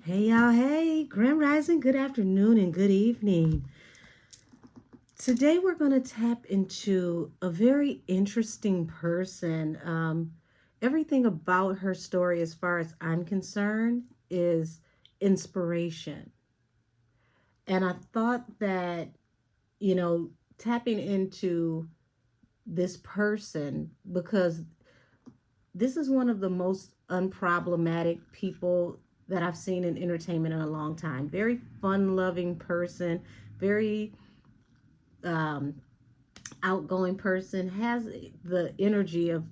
Hey y'all, hey, Grand Rising, good afternoon and good evening. Today we're going to tap into a very interesting person. Everything about her story, as far as I'm concerned, is inspiration. And I thought that, you know, tapping into this person, because this is one of the most unproblematic people that I've seen in entertainment in a long time. Very fun loving person, very um, outgoing person, has the energy of,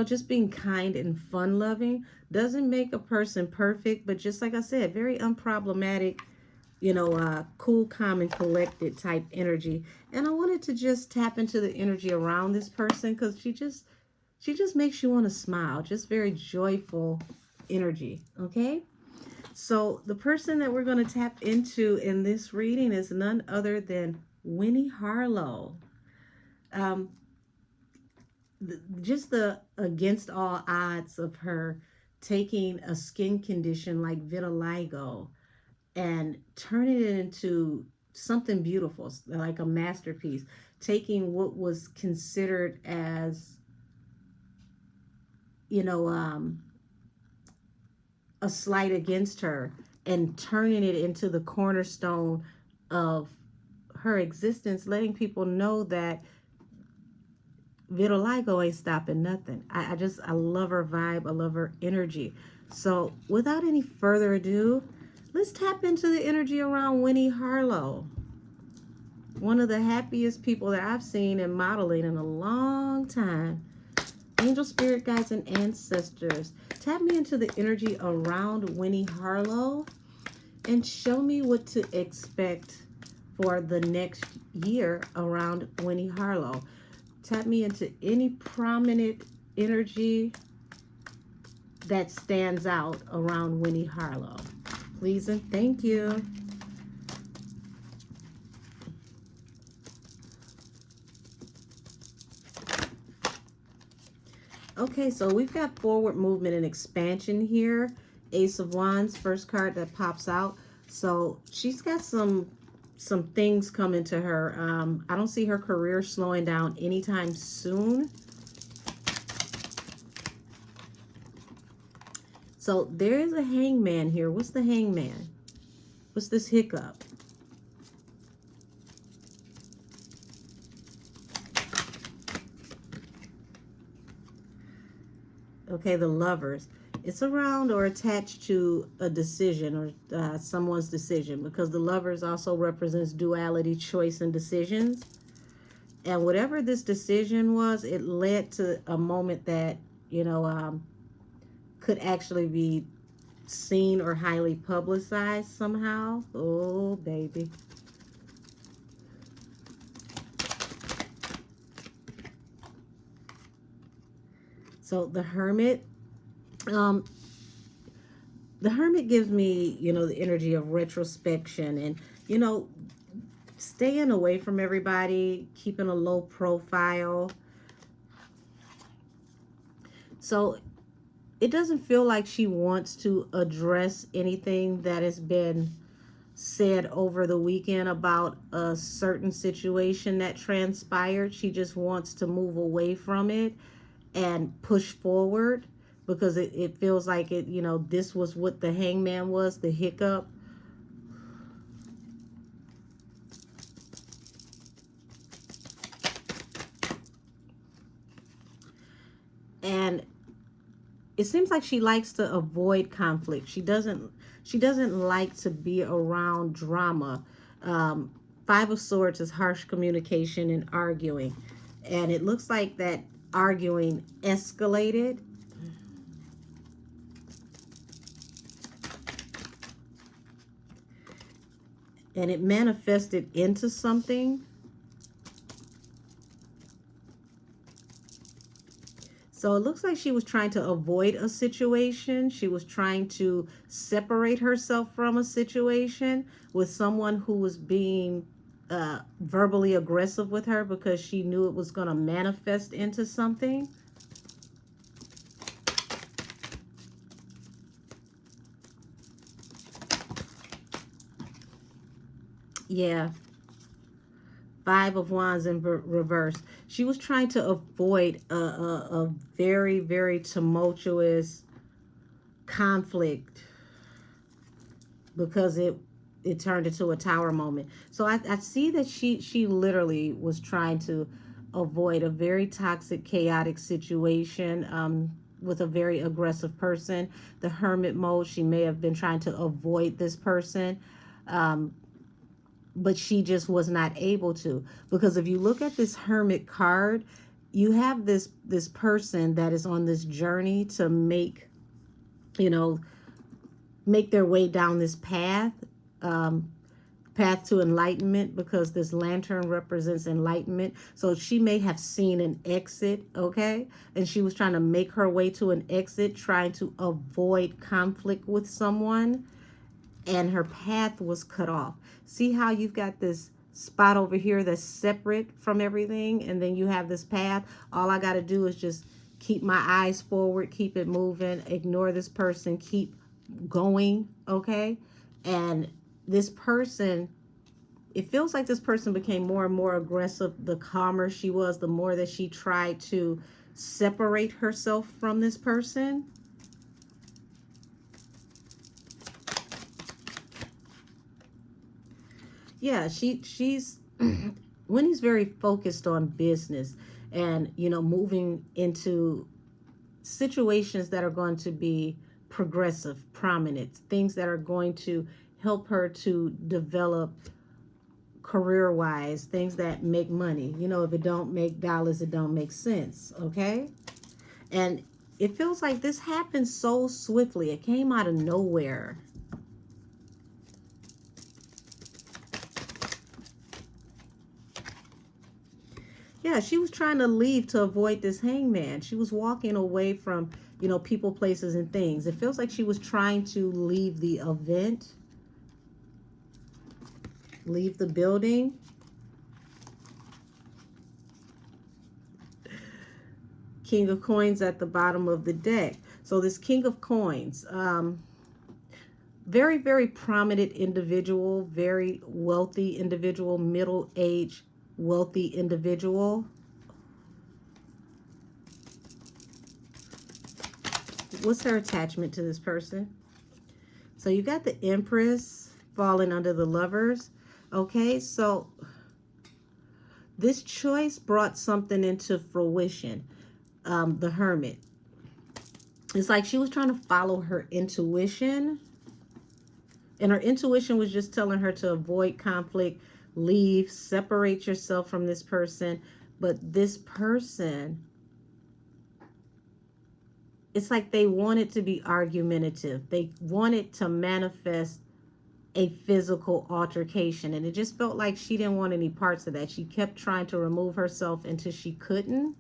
just being kind and fun loving. Doesn't make a person perfect, but just like I said, very unproblematic, cool, calm, and collected type energy. And I wanted to just tap into the energy around this person because she just makes you want to smile. Just very joyful energy. Okay. So the person that we're going to tap into in this reading is none other than Winnie Harlow. Um, just the against all odds of her taking a skin condition like vitiligo and turning it into something beautiful, like a masterpiece. Taking what was considered as, you know, um, a slight against her and turning it into the cornerstone of her existence, letting people know that vitiligo ain't stopping nothing. I love her vibe. I love her energy. So without any further ado, let's tap into the energy around Winnie Harlow. One of the happiest people that I've seen in modeling in a long time. Angel, spirit guides, and ancestors, tap me into the energy around Winnie Harlow and show me what to expect for the next year around Winnie Harlow. Tap me into any prominent energy that stands out around Winnie Harlow. Please and thank you. Okay, so we've got forward movement and expansion here. Ace of Wands, first card that pops out. So she's got some things coming to her. I don't see her career slowing down anytime soon. So there is a hangman here. What's the hangman? What's this hiccup? Okay, the lovers. It's around or attached to a decision or someone's decision, because the lovers also represents duality, choice, and decisions. And whatever this decision was, it led to a moment that, could actually be seen or highly publicized somehow. Oh, baby. So the Hermit, um, the Hermit gives me, the energy of retrospection and, staying away from everybody, keeping a low profile. So it doesn't feel like she wants to address anything that has been said over the weekend about a certain situation that transpired. She just wants to move away from it and push forward, because it feels like this was what the hangman was, the hiccup. And it seems like she likes to avoid conflict. She doesn't like to be around drama. um, Five of Swords is harsh communication and arguing, and it looks like that arguing escalated. And it manifested into something. So it looks like she was trying to avoid a situation. She was trying to separate herself from a situation with someone who was being verbally aggressive with her, because she knew it was going to manifest into something. Yeah, Five of Wands in reverse. She was trying to avoid a very, very tumultuous conflict because it turned into a tower moment. So I see that she literally was trying to avoid a very toxic, chaotic situation with a very aggressive person. The hermit mode, she may have been trying to avoid this person. Um, but she just was not able to, because if you look at this hermit card, you have this person that is on this journey to make, you know, make their way down this path, um, path to enlightenment, because this lantern represents enlightenment. So she may have seen an exit, okay, and she was trying to make her way to an exit, trying to avoid conflict with someone, and her path was cut off. See how you've got this spot over here that's separate from everything, and then you have this path. All I got to do is just keep my eyes forward, keep it moving, ignore this person, keep going, okay? And this person, it feels like this person became more and more aggressive the calmer she was, the more that she tried to separate herself from this person. Yeah, she's Winnie's very focused on business, and moving into situations that are going to be progressive, prominent, things that are going to help her to develop career wise, things that make money. If it don't make dollars, it don't make sense, okay? And it feels like this happened so swiftly. It came out of nowhere. Yeah, she was trying to leave to avoid this hangman. She was walking away from, people, places, and things. It feels like she was trying to leave the event, leave the building. King of Coins at the bottom of the deck. So this King of Coins, very, very prominent individual, very wealthy individual, middle-aged, wealthy individual. What's her attachment to this person? So you got the Empress falling under the Lovers. Okay, so this choice brought something into fruition. The Hermit. It's like she was trying to follow her intuition. And her intuition was just telling her to avoid conflict, leave, separate yourself from this person. But this person, it's like they wanted to be argumentative. They wanted to manifest a physical altercation. And it just felt like she didn't want any parts of that. She kept trying to remove herself until she couldn't.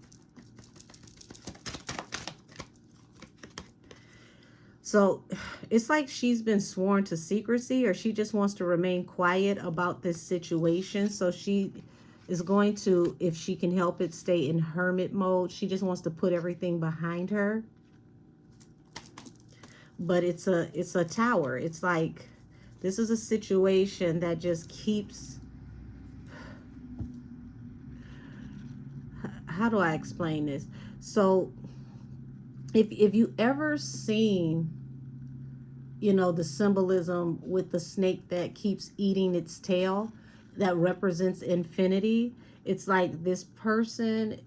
So it's like she's been sworn to secrecy, or she just wants to remain quiet about this situation. So she is going to, if she can help it, stay in hermit mode. She just wants to put everything behind her. But it's a tower. It's like this is a situation that just keeps, how do I explain this? So if you ever seen, the symbolism with the snake that keeps eating its tail, that represents infinity. It's like this person,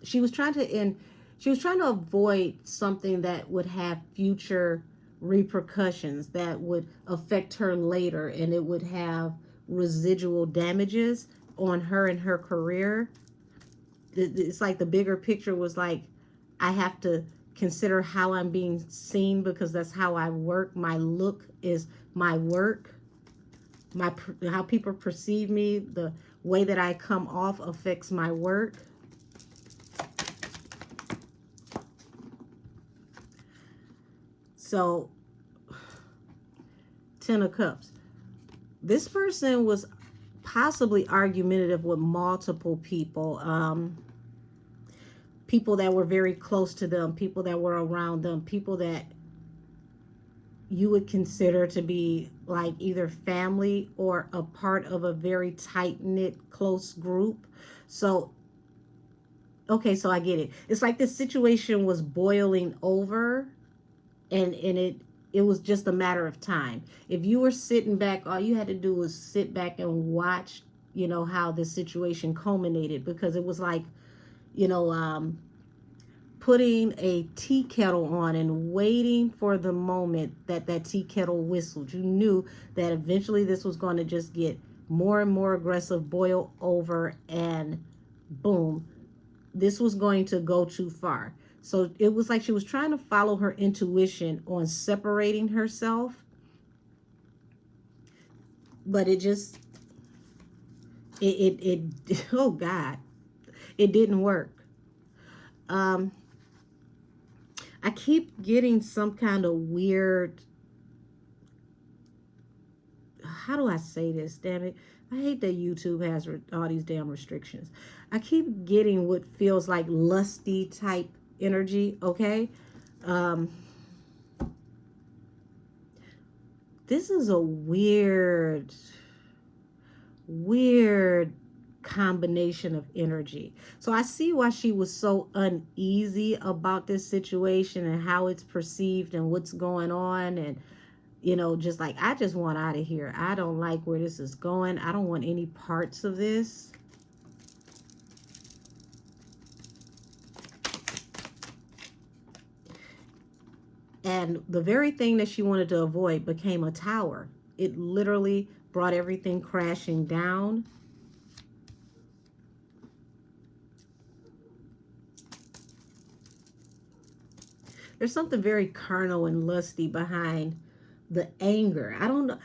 she was trying to avoid something that would have future repercussions, that would affect her later, and it would have residual damages on her and her career. It's like the bigger picture was like, I have to consider how I'm being seen, because that's how I work. My look is my work. How people perceive me, the way that I come off affects my work. So, Ten of Cups. This person was possibly argumentative with multiple people. People that were very close to them, people that were around them, people that, you would consider to be like either family or a part of a very tight-knit close group. So okay, so I get it. It's like this situation was boiling over, and it was just a matter of time. If you were sitting back, all you had to do was sit back and watch, how this situation culminated, because it was like, you know putting a tea kettle on and waiting for the moment that that tea kettle whistled. You knew that eventually this was going to just get more and more aggressive, boil over, and boom, this was going to go too far. So it was like she was trying to follow her intuition on separating herself, but it just, it oh God, it didn't work. Um, I keep getting some kind of weird, how do I say this? Damn it. I hate that YouTube has all these damn restrictions. I keep getting what feels like lusty type energy, okay? Um, this is a weird combination of energy. So I see why she was so uneasy about this situation and how it's perceived and what's going on, and just like, I just want out of here. I don't like where this is going. I don't want any parts of this. And the very thing that she wanted to avoid became a tower. It literally brought everything crashing down. There's something very carnal and lusty behind the anger. I don't know.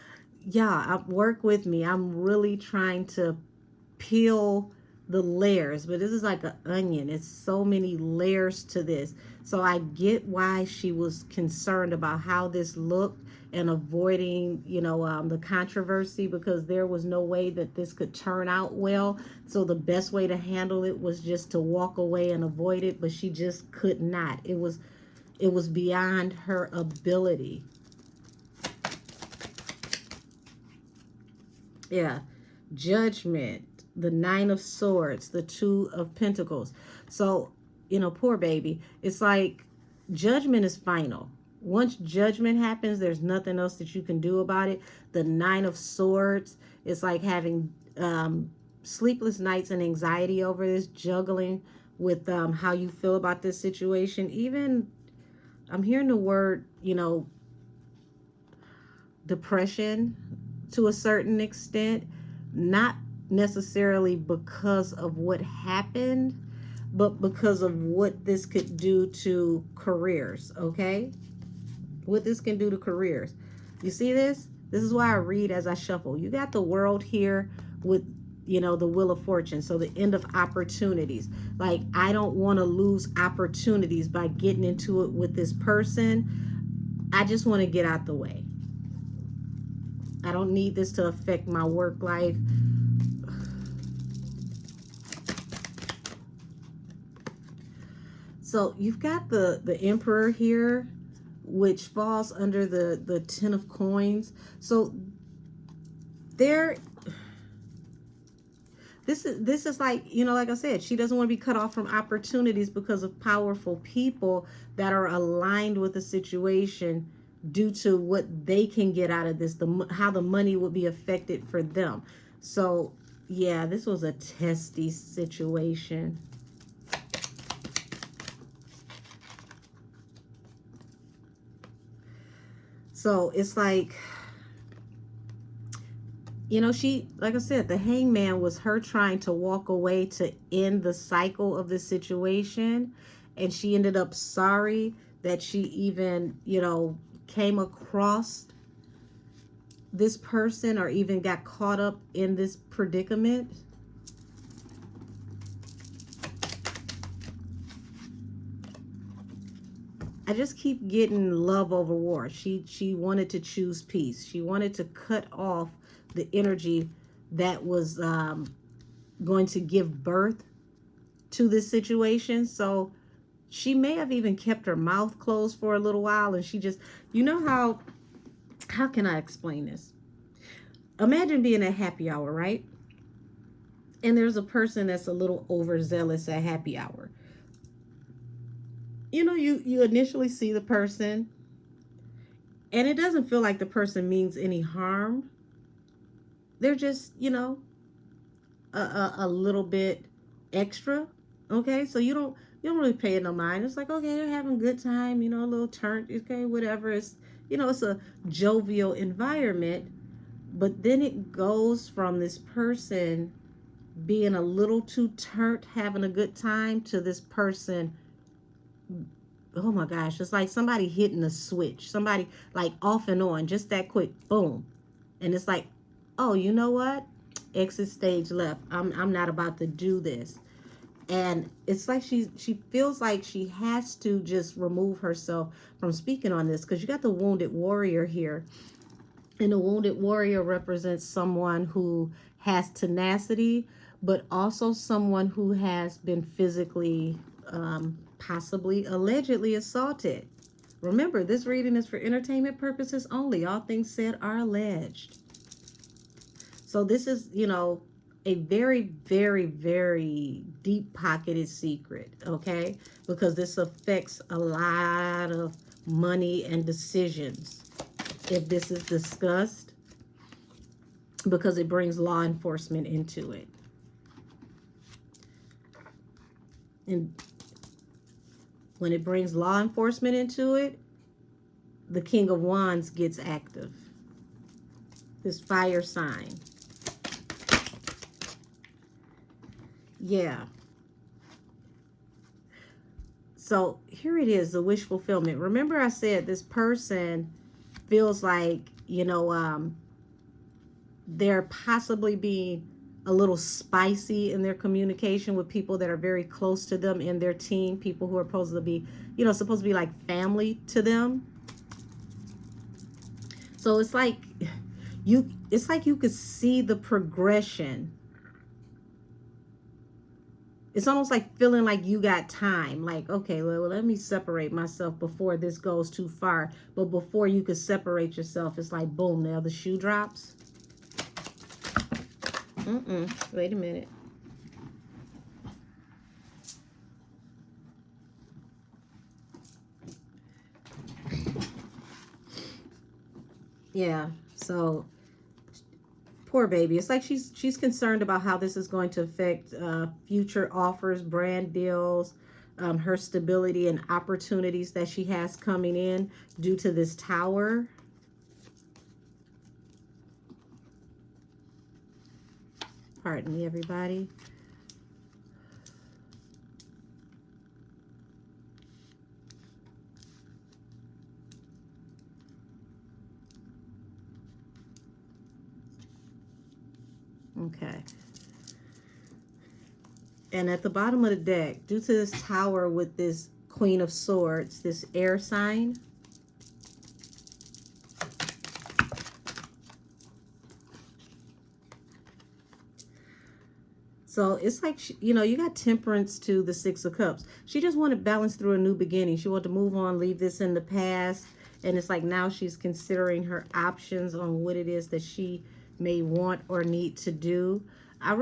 Yeah, work with me. I'm really trying to peel the layers, but this is like an onion. It's so many layers to this. So I get why she was concerned about how this looked and avoiding, the controversy, because there was no way that this could turn out well. So the best way to handle it was just to walk away and avoid it, but she just could not. It was beyond her ability. Yeah. Judgment, the Nine of Swords, the Two of Pentacles. So, poor baby. It's like judgment is final. Once judgment happens, there's nothing else that you can do about it. The Nine of Swords, it's like having sleepless nights and anxiety over this, juggling with how you feel about this situation. Even, I'm hearing the word, depression to a certain extent, not necessarily because of what happened, but because of what this could do to careers, okay? What this can do to careers. You see this? This is why I read as I shuffle. You got the World here with, the Wheel of Fortune. So the end of opportunities. Like, I don't want to lose opportunities by getting into it with this person. I just want to get out the way. I don't need this to affect my work life. So you've got the Emperor here, which falls under the Ten of Coins. So there, this is like, like I said, she doesn't want to be cut off from opportunities because of powerful people that are aligned with the situation due to what they can get out of this, how the money would be affected for them. So yeah, this was a testy situation. So it's like, she, like I said, the Hangman was her trying to walk away to end the cycle of the situation. And she ended up sorry that she even, came across this person or even got caught up in this predicament. I just keep getting love over war. She wanted to choose peace. She wanted to cut off the energy that was going to give birth to this situation. So she may have even kept her mouth closed for a little while, and she just, how How can I explain this? Imagine being at happy hour, right? And there's a person that's a little overzealous at happy hour. You initially see the person, and it doesn't feel like the person means any harm. They're just, a little bit extra. Okay, so you don't really pay it no mind. It's like, okay, they're having a good time, a little turn, okay, whatever. It's a jovial environment. But then it goes from this person being a little too turnt, having a good time, to this person, oh my gosh, it's like somebody hitting a switch, somebody like off and on, just that quick, boom. And it's like, oh, you know what? Exit stage left. I'm not about to do this. And it's like she feels like she has to just remove herself from speaking on this, because you got the wounded warrior here. And the wounded warrior represents someone who has tenacity, but also someone who has been physically, possibly allegedly assaulted. Remember, this reading is for entertainment purposes only. All things said are alleged. So this is, a very, very, very deep pocketed secret, okay? Because this affects a lot of money and decisions if this is discussed, because it brings law enforcement into it. And when it brings law enforcement into it, the King of Wands gets active. This fire sign. Yeah. So here it is, the wish fulfillment. Remember I said this person feels like, they're possibly being a little spicy in their communication with people that are very close to them in their team, people who are supposed to be like family to them. So it's like you could see the progression. It's almost like feeling like you got time. Like, okay, well, let me separate myself before this goes too far. But before you could separate yourself, it's like, boom, now the shoe drops. Wait a minute. Yeah, so poor baby. It's like she's concerned about how this is going to affect future offers, brand deals, her stability and opportunities that she has coming in due to this tower. Pardon me, everybody. Okay. And at the bottom of the deck, due to this tower with this Queen of Swords, this air sign, so it's like, you got Temperance to the Six of Cups. She just wanted balance through a new beginning. She wanted to move on, leave this in the past. And it's like now she's considering her options on what it is that she may want or need to do. I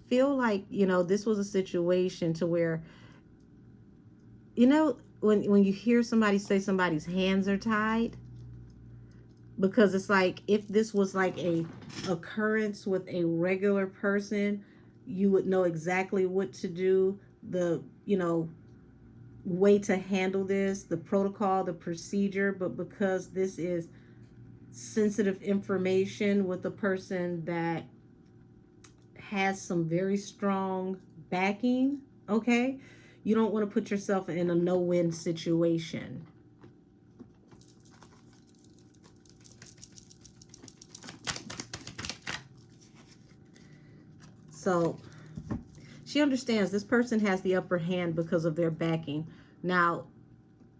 feel like, this was a situation to where, when you hear somebody say somebody's hands are tied, because it's like, if this was like a occurrence with a regular person, you would know exactly what to do, the way to handle this, the protocol, the procedure. But because this is sensitive information with a person that has some very strong backing, okay, you don't want to put yourself in a no-win situation. So she understands this person has the upper hand because of their backing. Now,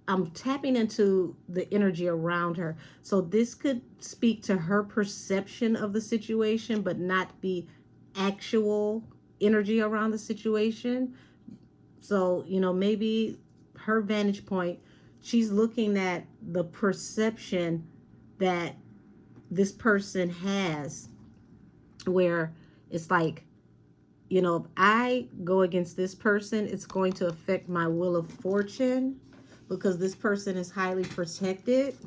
I'm tapping into the energy around her. So this could speak to her perception of the situation, but not the actual energy around the situation. So, maybe her vantage point, she's looking at the perception, that this person has, where it's like, you know, if I go against this person, it's going to affect my wheel of fortune because this person is highly protected.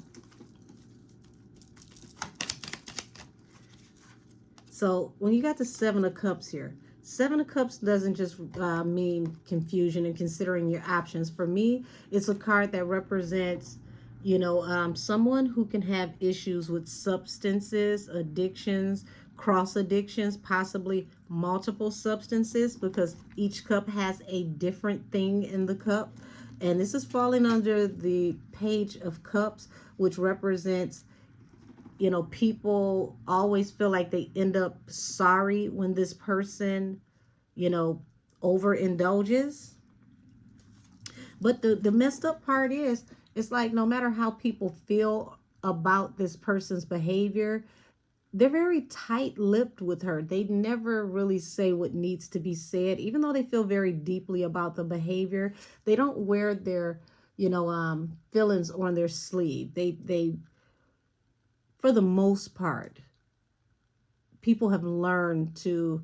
So when you got the Seven of Cups here, Seven of Cups doesn't just mean confusion and considering your options. For me, it's a card that represents, you know, someone who can have issues with substances, addictions, cross addictions, possibly multiple substances, because each cup has a different thing in the cup. And this is falling under the Page of Cups, which represents, you know, people always feel like they end up sorry when this person, you know, overindulges. But the messed up part is, it's like no matter how people feel about this person's behavior, they're very tight-lipped with her. They never really say what needs to be said, even though they feel very deeply about the behavior. They don't wear their, you know, feelings on their sleeve. They for the most part, people have learned to,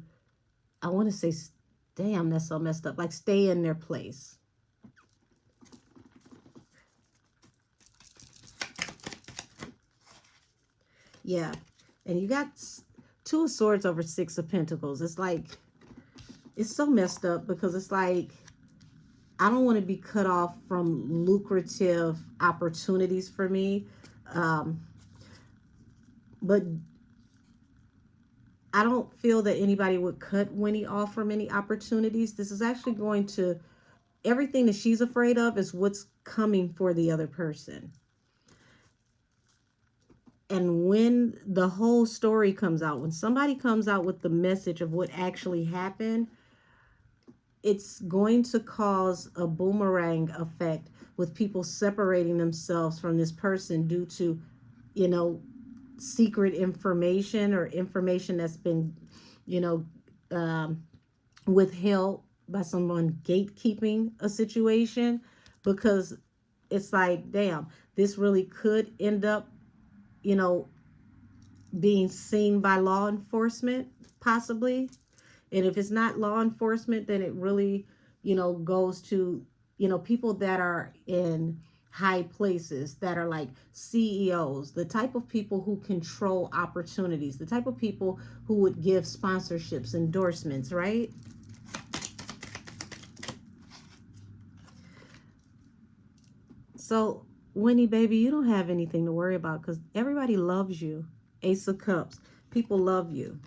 I want to say, damn, that's so messed up, like stay in their place. Yeah. And you got Two of Swords over Six of Pentacles. It's like, it's so messed up because it's like, I don't want to be cut off from lucrative opportunities for me. But I don't feel that anybody would cut Winnie off from any opportunities. This is actually going to, everything that she's afraid of is what's coming for the other person. And when the whole story comes out, when somebody comes out with the message of what actually happened, it's going to cause a boomerang effect with people separating themselves from this person due to, you know, secret information or information that's been, you know, withheld by someone gatekeeping a situation, because it's like, damn, this really could end up, you know, being seen by law enforcement, possibly. And if it's not law enforcement, then it really, you know, goes to, you know, people that are in high places, that are like CEOs, the type of people who control opportunities, the type of people who would give sponsorships, endorsements, right? So, Winnie, baby, you don't have anything to worry about because everybody loves you. Ace of Cups. People love you.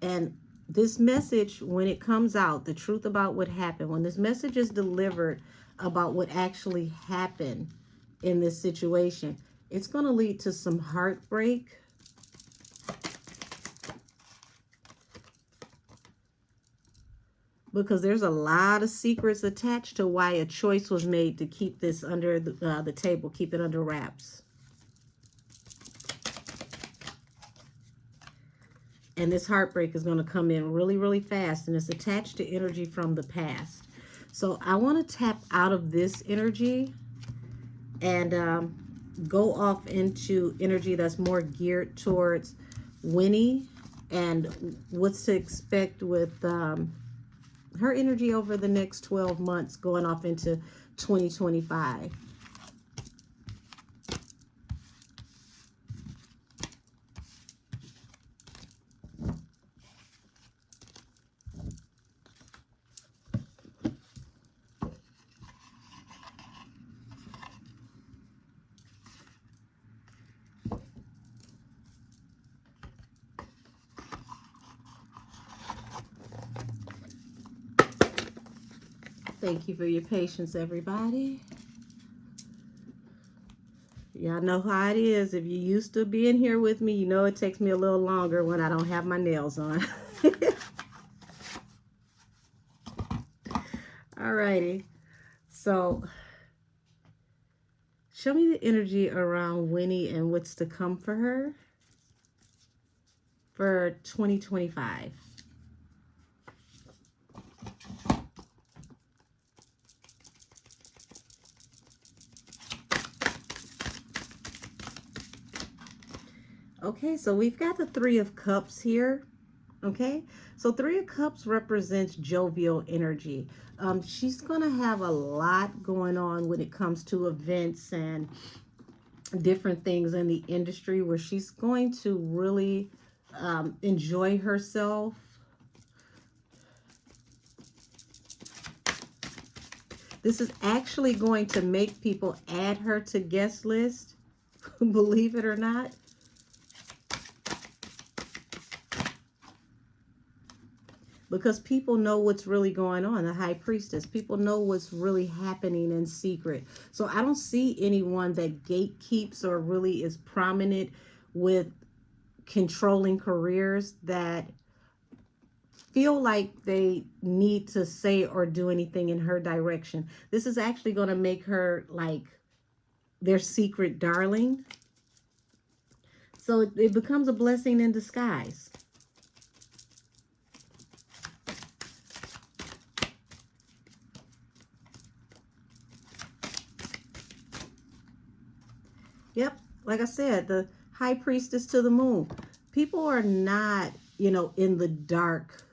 And this message, when it comes out, the truth about what happened, when this message is delivered about what actually happened in this situation, it's going to lead to some heartbreak. Because there's a lot of secrets attached to why a choice was made to keep this under the table, keep it under wraps. And this heartbreak is going to come in really, really fast. And it's attached to energy from the past. So I want to tap out of this energy and go off into energy that's more geared towards Winnie and what's to expect with her energy over the next 12 months going off into 2025. Thank you for your patience, everybody. Y'all know how it is. If you're used to being here with me, you know it takes me a little longer when I don't have my nails on. Alrighty. So, show me the energy around Winnie and what's to come for her for 2025. Okay, so we've got the Three of Cups here. Okay, so Three of Cups represents jovial energy. She's going to have a lot going on when it comes to events and different things in the industry where she's going to really enjoy herself. This is actually going to make people add her to guest list, believe it or not. Because people know what's really going on, the high priestess. People know what's really happening in secret. So I don't see anyone that gatekeeps or really is prominent with controlling careers that feel like they need to say or do anything in her direction. This is actually going to make her like their secret darling. So it becomes a blessing in disguise. Yep, like I said, the high priestess to the moon. People are not, in the dark.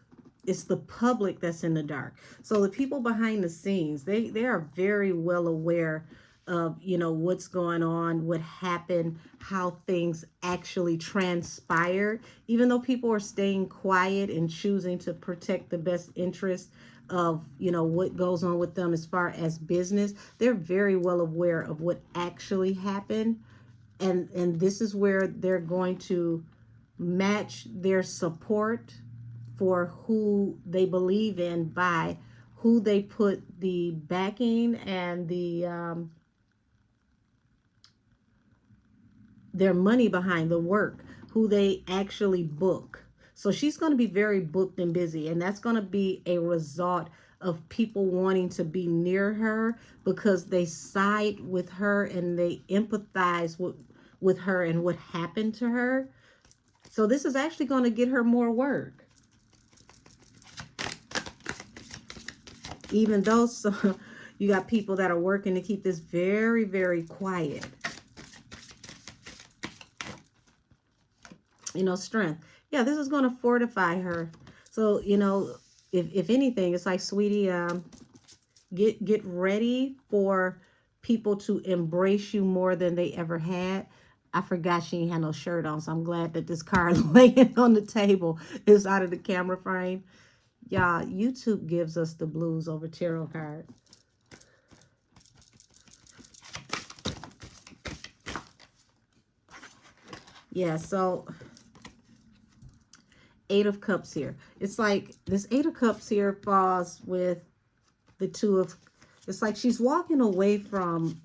It's the public that's in the dark. So the people behind the scenes, they are very well aware of, what's going on, what happened, how things actually transpired. Even though people are staying quiet and choosing to protect the best interest of, what goes on with them as far as business, they're very well aware of what actually happened. And this is where they're going to match their support for who they believe in by who they put the backing and their money behind, the work, who they actually book. So she's going to be very booked and busy, and that's going to be a result of people wanting to be near her because they side with her and they empathize with her and what happened to her. So this is actually going to get her more work. Even though you got people that are working to keep this very, very quiet. Strength. Yeah, this is going to fortify her. So, if anything, it's like, sweetie, get ready for people to embrace you more than they ever had. I forgot she ain't had no shirt on, so I'm glad that this card laying on the table is out of the camera frame. Y'all, YouTube gives us the blues over tarot card. Yeah, so Eight of Cups here. It's like this Eight of Cups here falls with the Two of, it's like she's walking away from,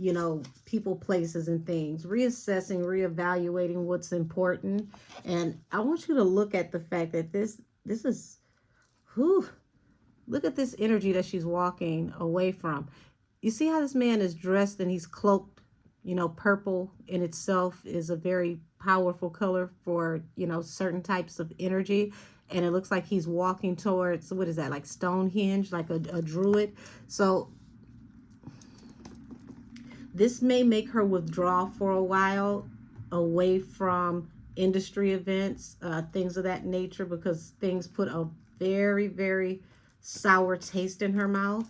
people, places, and things, reassessing, reevaluating what's important. And I want you to look at the fact that this is, whew, look at this energy that she's walking away from. You see how this man is dressed and he's cloaked, purple in itself is a very powerful color for, certain types of energy. And it looks like he's walking towards, what is that, like Stonehenge, like a druid. So this may make her withdraw for a while away from industry events, things of that nature, because things put a very, very sour taste in her mouth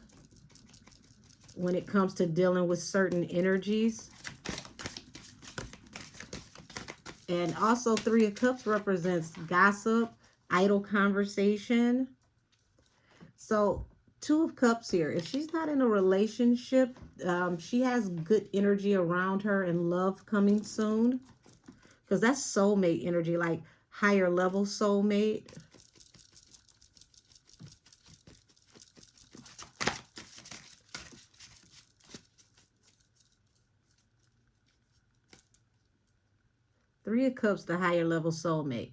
when it comes to dealing with certain energies. And also Three of Cups represents gossip, idle conversation. So Two of Cups here, if she's not in a relationship, she has good energy around her and love coming soon. Because that's soulmate energy, like higher level soulmate. Three of Cups, the higher level soulmate.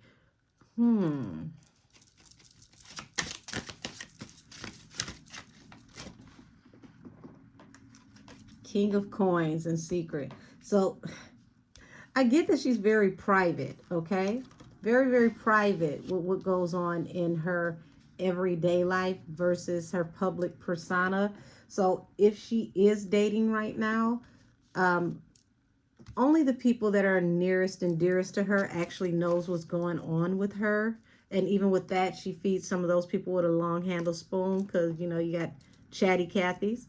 King of Coins and Secret. So I get that she's very private, okay? Very, very private with what goes on in her everyday life versus her public persona. So if she is dating right now, only the people that are nearest and dearest to her actually knows what's going on with her. And even with that, she feeds some of those people with a long handle spoon because, you know, you got chatty Cathys.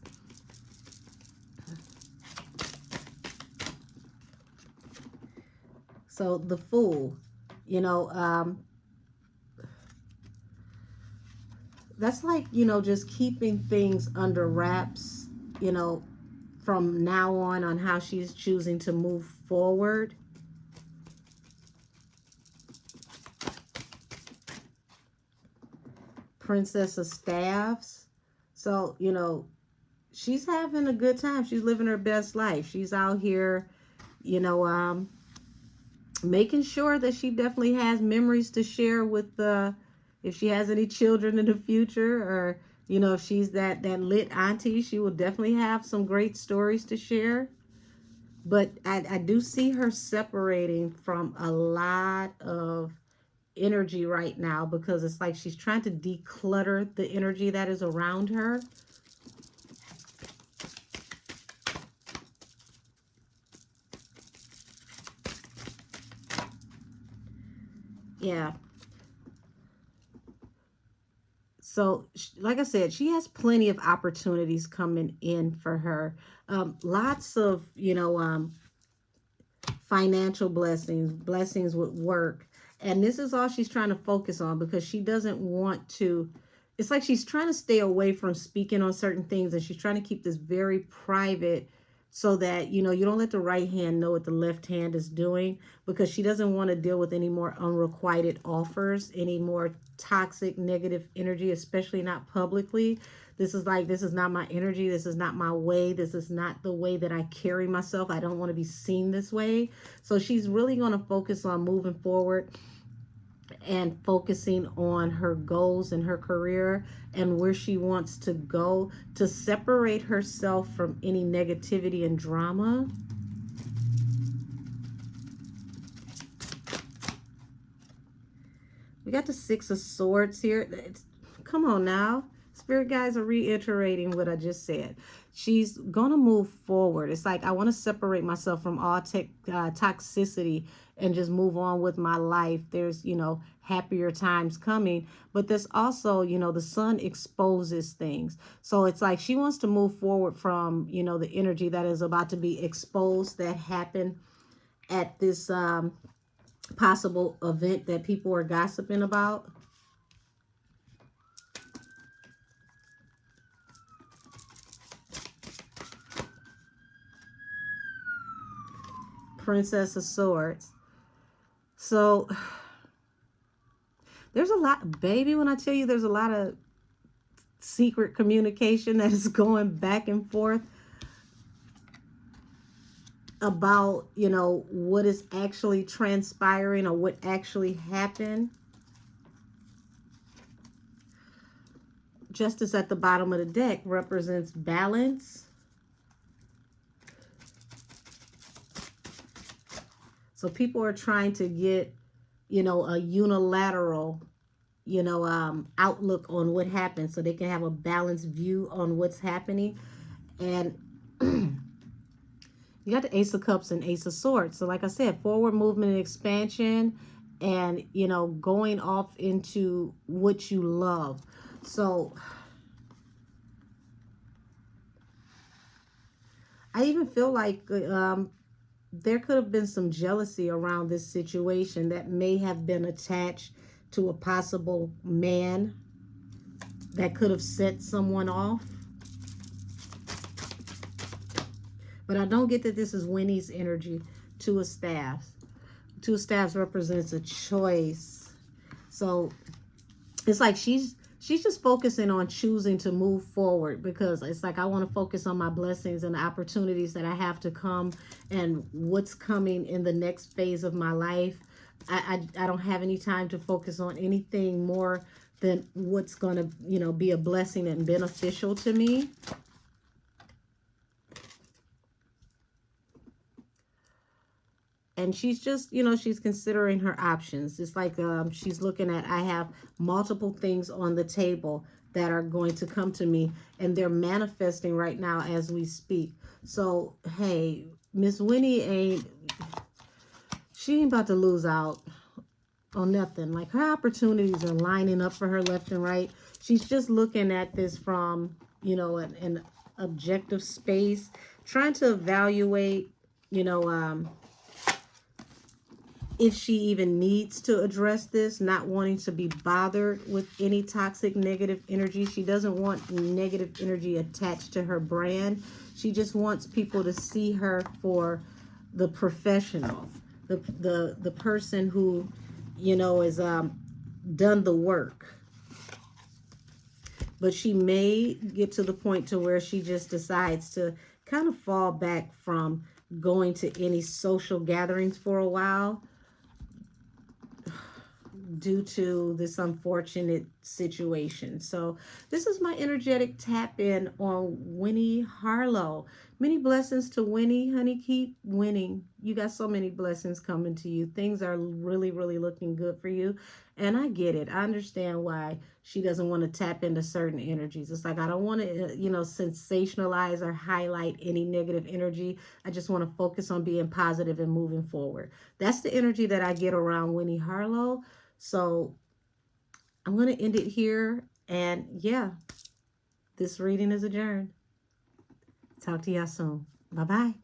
So the Fool, you know, that's like, you know, just keeping things under wraps, you know, from now on how she's choosing to move forward. Princess of Staffs. So, you know, she's having a good time. She's living her best life. She's out here, you know, making sure that she definitely has memories to share with if she has any children in the future, or, you know, if she's that lit auntie, she will definitely have some great stories to share. But I do see her separating from a lot of energy right now, because it's like she's trying to declutter the energy that is around her. Yeah. So, like I said, she has plenty of opportunities coming in for her. Lots of, you know, financial blessings, blessings with work. And this is all she's trying to focus on, because she doesn't want to. It's like she's trying to stay away from speaking on certain things, and she's trying to keep this very private, so that, you know, you don't let the right hand know what the left hand is doing, because she doesn't want to deal with any more unrequited offers, any more toxic negative energy, especially not publicly. This is like, this is not my energy. This is not my way. This is not the way that I carry myself. I don't want to be seen this way. So she's really going to focus on moving forward and focusing on her goals and her career and where she wants to go, to separate herself from any negativity and drama. We got the Six of Swords here. Come on now. Spirit guides are reiterating what I just said. She's going to move forward. It's like, I want to separate myself from all toxicity and just move on with my life. There's, you know, happier times coming. But there's also, you know, the sun exposes things. So it's like she wants to move forward from, you know, the energy that is about to be exposed, that happened at this possible event that people are gossiping about. Princess of Swords. So there's a lot, baby, when I tell you there's a lot of secret communication that is going back and forth about, you know, what is actually transpiring or what actually happened. Justice at the bottom of the deck represents balance. So people are trying to get, you know, a unilateral, you know, outlook on what happened, so they can have a balanced view on what's happening. And you got the Ace of Cups and Ace of Swords. So like I said, forward movement and expansion, and, you know, going off into what you love. So I even feel like there could have been some jealousy around this situation that may have been attached to a possible man that could have set someone off. But I don't get that this is Winnie's energy. Two of Staffs. Two of Staffs represents a choice. So it's like she's just focusing on choosing to move forward, because it's like, I want to focus on my blessings and the opportunities that I have to come and what's coming in the next phase of my life. I don't have any time to focus on anything more than what's going to, you know, be a blessing and beneficial to me. And she's just, you know, she's considering her options. It's like she's looking at, I have multiple things on the table that are going to come to me, and they're manifesting right now as we speak. So, hey, Miss Winnie she ain't about to lose out on nothing. Like, her opportunities are lining up for her left and right. She's just looking at this from, an objective space, trying to evaluate, you know, if she even needs to address this, not wanting to be bothered with any toxic negative energy. She doesn't want negative energy attached to her brand. She just wants people to see her for the professional, the person who, is done the work. But she may get to the point to where she just decides to kind of fall back from going to any social gatherings for a while, due to this unfortunate situation. So this is my energetic tap in on Winnie Harlow. Many blessings to Winnie. Honey, keep winning. You got so many blessings coming to you. Things are really, really looking good for you. And I get it. I understand why she doesn't want to tap into certain energies. It's like, I don't want to, sensationalize or highlight any negative energy. I just want to focus on being positive and moving forward. That's the energy that I get around Winnie Harlow. So I'm going to end it here. And yeah, this reading is adjourned. Talk to y'all soon. Bye-bye.